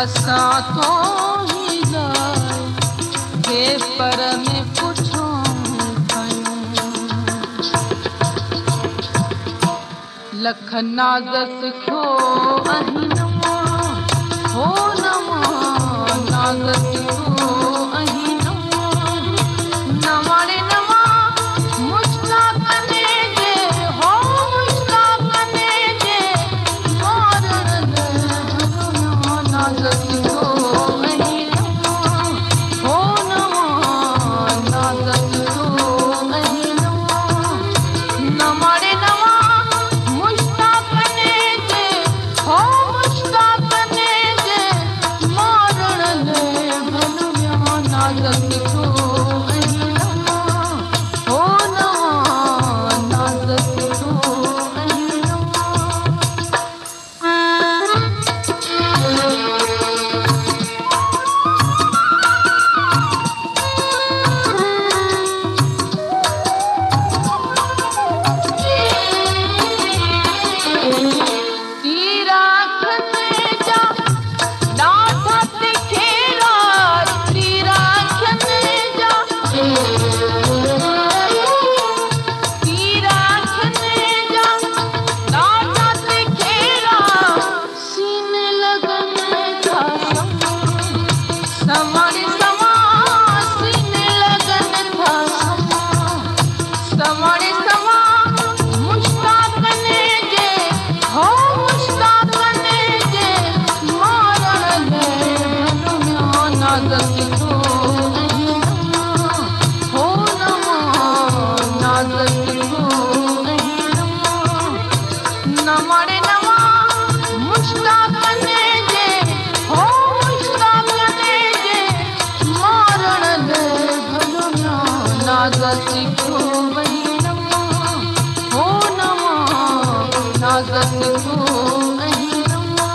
असां तो ही जाए के पर में पुछो लख नाज़ सिखो अही नवा हो नवा नाज़ सिखो अही नवा नवाणे नवा मुस्ताकने जे हो मुस्ताकने जे मारण नाज़ सिखो अही नवा हो नवा नाज़ सिखो अही नवा नवाणे नवा मुस्ताकने जे हो मुस्ताकने जे मारण भलुया नाज़ सिखो अही नवा हो नवा नाज़ सिखो अही नवा तीरा खने जा डाठा तिखेरा तीरा खने जा तीरा खने जा डाठा तिखेरा सीने लगन था समारी समा सीने लगन था समारी समा मुस्ताकने जे हो मुस्ताकने जे मारण भलुया नाज़ सिखो अही नवा हो नवा नाज़ सिखो अही नवा नवाणे नवा मुस्ताकने जे हो मुस्ताकने जे मारण भलुया नाज़ सिखो अही नवा हो नवा नाज़ सिखो अही नवा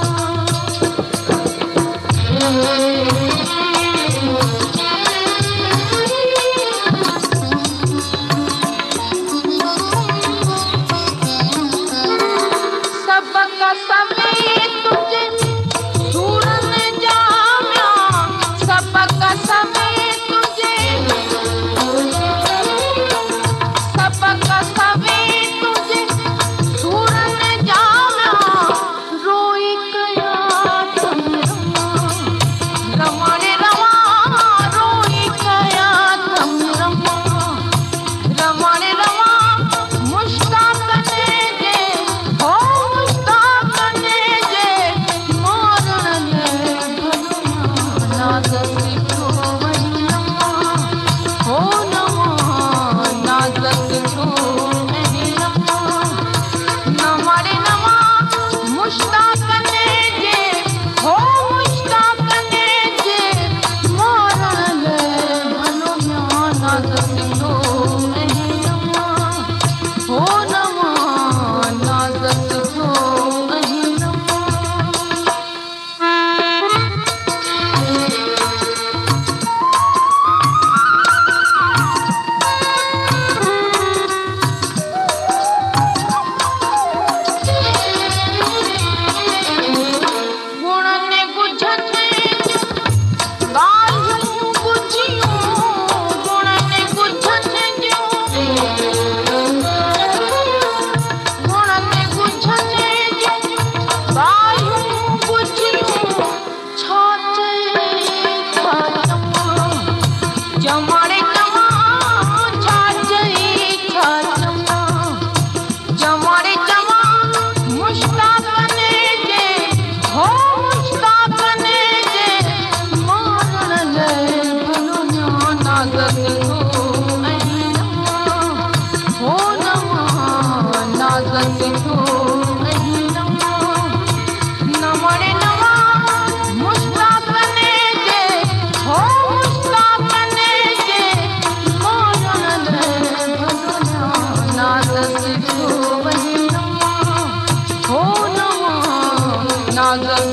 सबक सवे तुझे सूरन जाम्या सबक सवे तुझे सबक सवे तुझे सूरन जाम्या रोई कया तुम रमाणे रवा रोई कया तुम रमाणे रवा मुस्ताकने जे हो मुस्ताकने जे मारण भलुया नाज़ सिखो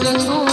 तू